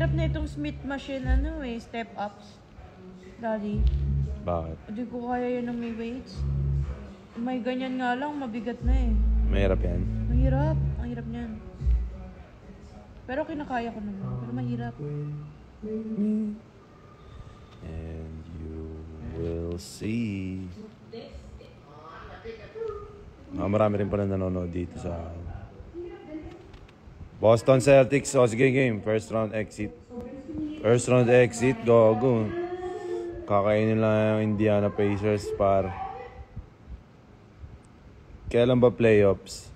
hirap na itong Smith machine, ano eh, step ups. Daddy. Bakit? Hindi ko kaya yun ng may weights. May ganyan nga lang, mabigat na eh. Mahirap yan? Mahirap. Ang hirap niyan. Pero kinakaya ko naman. Pero mahirap. And you will see. Marami rin pala nanonood dito sa Boston Celtics. O sige game. First round exit. First round exit. Go. Kakainin lang yung Indiana Pacers par. Kailan ba playoffs?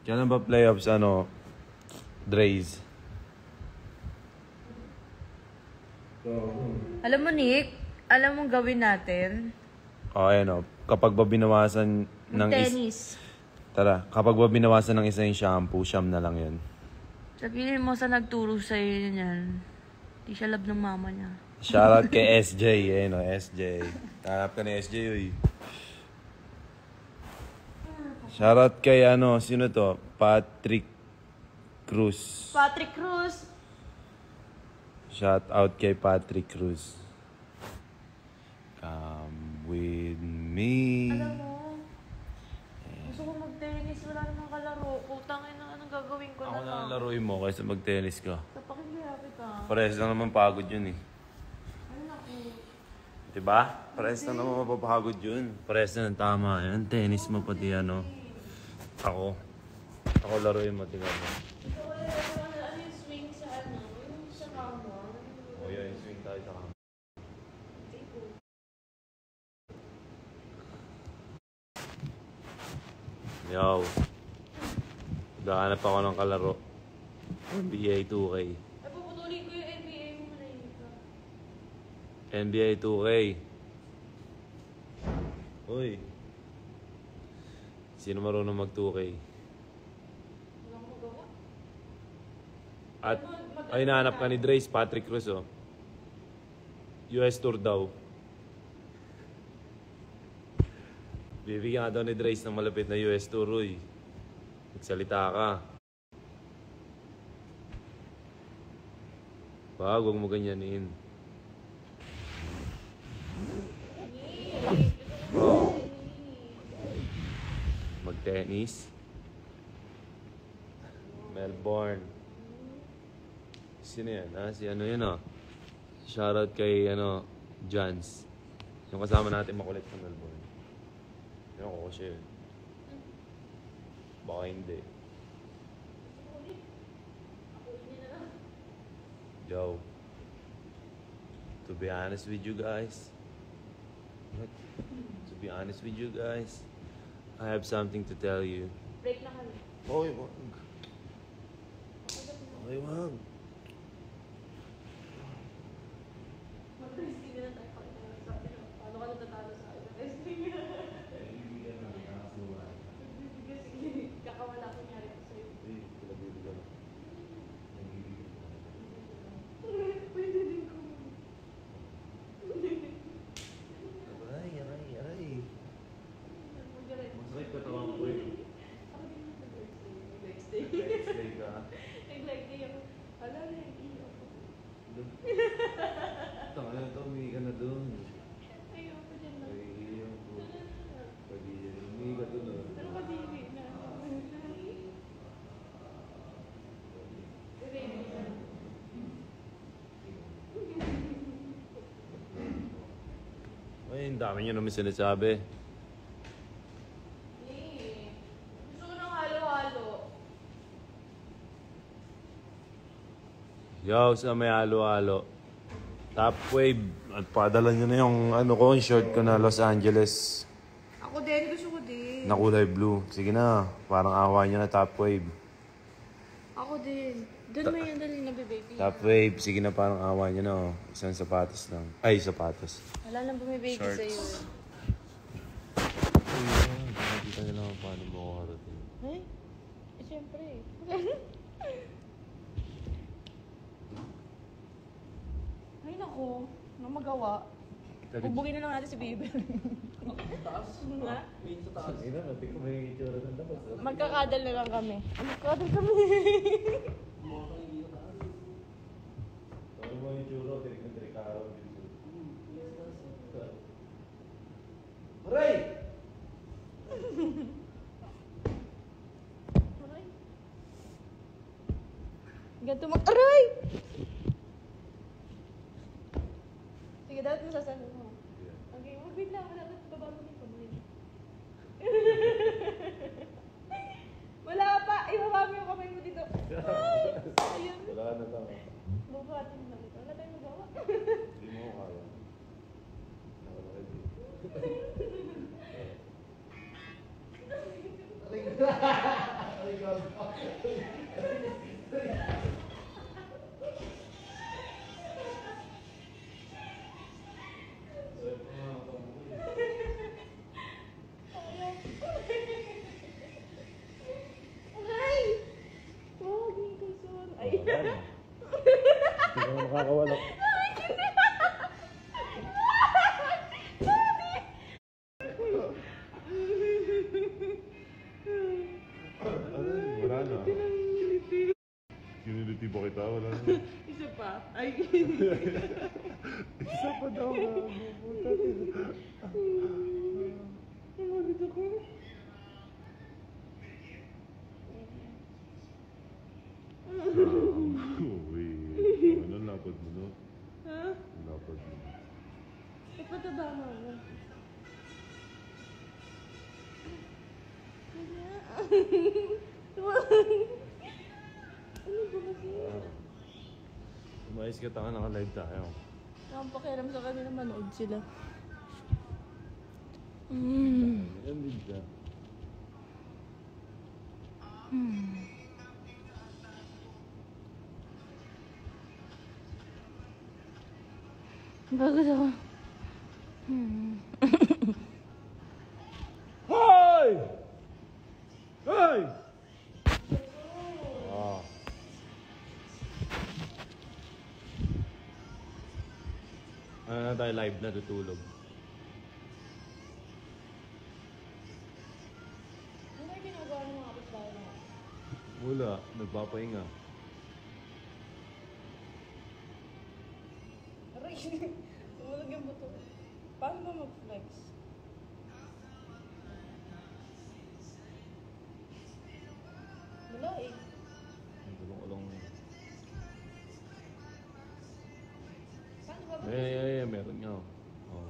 Kailan ba playoffs Drays? Alam mo, Nick, alam mong gawin natin? Kapag ba binawasan ng tennis. Tara, kapag ba binawasan ng isa yung shampoo, siyam na lang yun. Sabihin mo sa nagturo sa'yo yan. Di siya love ng mama niya. Shoutout kay SJ, SJ. Hanap ka ni SJ, uy. Shoutout kay sino to? Patrick Cruz. Patrick Cruz. Shoutout kay Patrick Cruz. Come with me. Alam mo, gusto ko mag-tennis. Wala namang kalaro. Putangin na anong gagawin ko Ako na na laruin mo kaysa mag-tennis ka. Napakihirapit ka. Parehas lang naman pagod yun eh. Ano naku? Diba? Parehas lang naman mapapagod yun. Parehas na ng tama. Yan, tennis mo pati Ako laruin mo, tingnan mo. Ano yung swing sa Yung sa kama? O yun, swing tayo sa kama. Yo. Gahanap ako ng kalaro. NBA 2K. Ay, puputulin ko yung NBA mo na yun. NBA 2K. Uy. Sino marunong mag 2K? Wala akong magawa. At ay nahanap ka ni Drace, Patrick Cruz US Tour daw. Bibigyan ka daw ni Drace ng malapit na US Tour, uy. Magsalita ka. Wag mo ganyanin. Mag-tennis. Melbourne. Sino yan? Si yun Shoutout kay Jans. Yung kasama natin makulit sa Melbourne. Yung ako siya yun. Baka hindi. Yo. To be honest with you guys. To be honest with you guys. I have something to tell you. Break na kami. Hoy, wag. Hoy, wag. Mag-wrestling na tayo. Paano ka natatalo sa akin? Wrestling na. Sige, kakawala ko nangyari ko sa'yo. Pwede din ko. Aray. Masakit katawan ko eh. Ako din nag-wrestling. Nag-explain ka. Nag-leg day ako. Wala na yung iyo ko. Tanga na ito, umihi ka na dun. Ayoko dyan lang. Ayoko. Pwede yan. Umihi ka dun Pero kadiri na. Ay, ang dami nyo naman sinasabi. Gusto ko ng halo-halo. Yo, sa may halo-halo. Top Wave. At padala nyo na yung yung short ko na Los Angeles. Ako din, gusto ko din. Na kulay blue. Sige na, parang awa nyo na Top Wave. Ako din. Doon mo yan dali na baby. Top Wave, sige na parang awa nyo na Isang sapatos lang. Ay, sapatos. Wala nang bumibigay Shorts. sa'yo. Nakikita nyo lang paano mo ako harating. Eh? Siyempre. Ay, naku. Ano magawa? Bubugin na lang natin si Baby. Taas? Nga? Wait sa taas. Ina, natin ko may itsura ng labas. Magkakadal na lang kami. Magkakadal kami. Aray! Sige, dapat masasabi mo. Okay, wait lang. Wala na. Baba mo yung kamay. Wala pa! Ibaba mo yung kamay mo dito. Ayun. Wala na lang. Bubuhatin mo lang ito. Wala tayong magawa. Hindi mo kaya. Ay! Wag, hindi ko son. Ay. Hindi ka makakawala. Wala na. Kiniliti ba kita? Wala na. Isa pa. Ay. Isa pa daw na. Namagod ako. Uy. Ano lapad mo no? Ha? Lapad mo. Ipataba mo ako. Ano ba kasi? Umayos ka taka naka-live tayo. Ang pakialam sa kanila manood sila. Yan din siya. Bagod ako. Hoy! Hoy! Ah. Ano na tayo live na tutulog? Ano yung ginagawa ng mga kapitbahay mo? Wala, nagpapahinga. Aray! Tumulog yung buto. Paano ba mag-flex? Wala eh. Ang gulong-ulong. Paano ba Meron nga. Oh.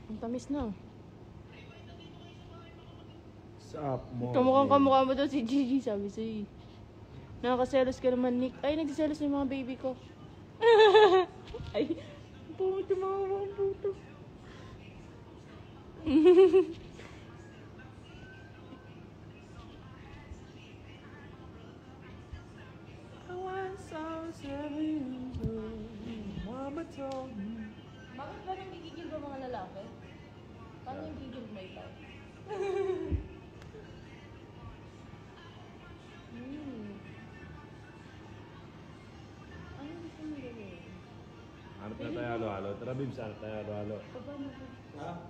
Ang tamis na. Sup, mo? Kamukhang kamukha mo daw si Gigi, sabi sa'yo. Nakakaselos ka naman, Nick. Ay, nagsiselos yung mga baby ko. Ay, pumunta mga mga puto. Bakit ba nang gigigil ba mga lalaki? Paano yung gigil mo ikaw? Ano gusto mo gawin? Harap na tayo halo-halo. Tara, Bibs, harap tayo halo-halo. Papa mo ko.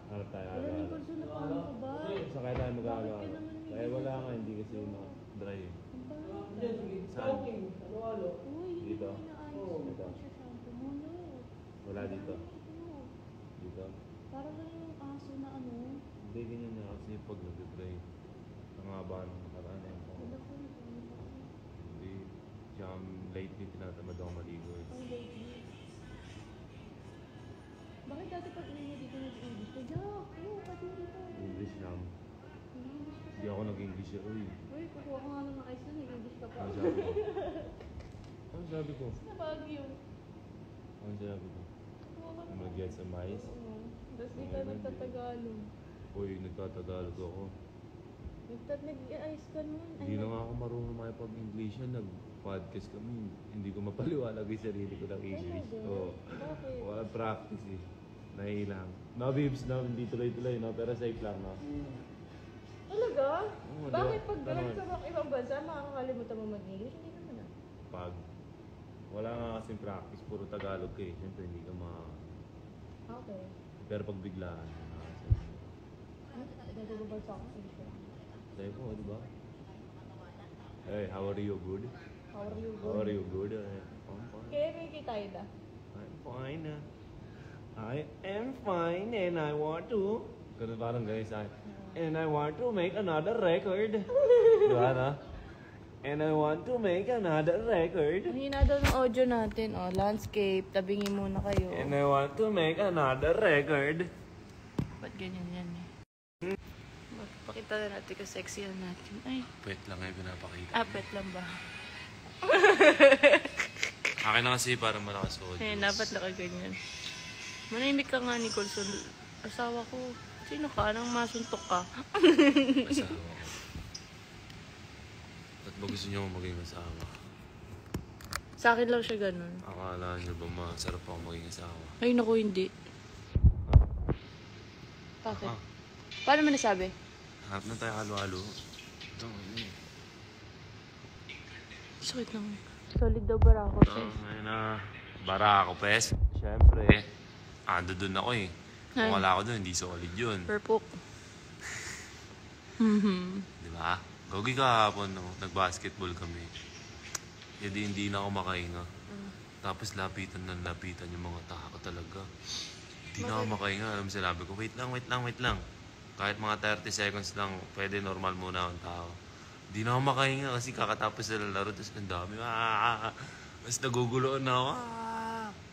Harap tayo Wala halo-halo. yung kurso na paano ko ba? Sakay tayo mag-halo-halo. Bakit ka naman Kaya wala nga, hindi kasi dry eh. Ang pangit. Saan? Halo-halo. Uy, Dito? inaayos Dito. ko siya shampoo mo, no? Wala dito. Ito. Dito. Para lang yung aso na ano. Hindi, ganyan na kasi pag nag-dry. Ang haba ng nakaraan eh. Wala ko rin. Hindi. Siya lately tinatamad ako maligo eh. Ang baby. Bakit dati pag uwi mo dito nag-English ka? Jack, oo, pati dito. English lang. English ka. Hindi ako nag-English eh. Uy. Uy, kukuha ka nga lang ng ice na nag-English ka pa. Ano sabi ko? Ano sabi ko? Na Baguio. Ano sabi ko? Kukuha ka ng Mag-get sa mais? Oo. Tapos di ka nagtatagalog. Uy, nagtatagalog ako. Nag-ice ka nun. Hindi na nga ako marunong makipag-English yan. Nag-podcast kami. Hindi ko mapaliwalag yung sarili ko ng English. Talaga? Oo. Bakit? Wala practice eh. Nahilang. No, Bibs, no, hindi tuloy-tuloy, no? Pero safe lang, no? Talaga? Oo, Bakit di ba? pag galing Ano? sa mga ibang bansa, makakalimutan mo mag-English? Hindi naman ah. Pag wala nga kasing practice, puro Tagalog ka eh. Siyempre, hindi ka Okay. Pero pag biglaan, Nagulong bansa ako sa English. sabi ko, di ba? Hey, how are you? Good? How are you? How are you? Good. I'm fine. Kaya may tayo na. I'm fine. I am fine and I want to. Ganun parang guys ay. And I want to make another record. Diba na? And I want to make another record. Ang hina daw ng audio natin, oh. Landscape, tabingin muna kayo. And I want to make another record. Ba't ganyan yan eh? Pakita na natin kung sexy yan natin. Ay, Pwet lang ay pinapakita. apet lang ba? Akin na kasi para malakas audio. Eh, dapat nakaganyan. Manahimik ka nga, Nicholson. Asawa ko. Sino ka? Anong masuntok ka? Asawa ko. Ba't ba gusto niyo maging asawa? Sa akin lang siya ganun. Akala niyo ba masarap ako maging asawa? Ay, naku, hindi. Bakit? Ah. Paano mo nasabi? Hanap na tayo halo-halo. Ito, ano eh. Sakit lang. Solid daw bara ako, sis. Ngayon na, bara ako, pes. Siyempre, ando dun ako eh. Kung Ay. wala ako dun, hindi solid yun. Purpok. Di ba? Gagi kahapon, no? Nag-basketball kami. Hindi na ako makahinga. Tapos lapitan yung mga tao talaga. Hindi na ako makahinga. Alam mo, sinabi ko, wait lang. Kahit mga 30 seconds lang, pwede normal muna ang tao. Hindi na ako makahinga kasi kakatapos na laro. Tapos ang dami. Tapos naguguloan na ako.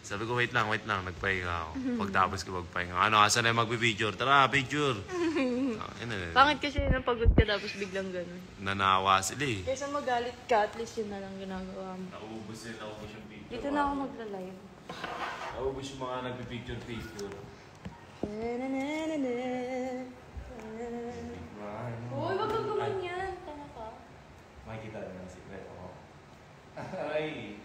Sabi ko, wait lang. Nagpahinga ako. Pagtapos ko magpahinga. Ano, asan na yung magpipicture? Tara, picture! Pangit kasi nang pagod ka tapos biglang ganun. Nanawa sila eh. Kaysa magalit ka, at least yun na lang ginagawa mo. Naubos yung picture. Dito na ako magla-live. Naubos yung mga nagpipicture. Uy, wag kang gumanyan. Tama ka. Makikita na ng secret ako. Ay!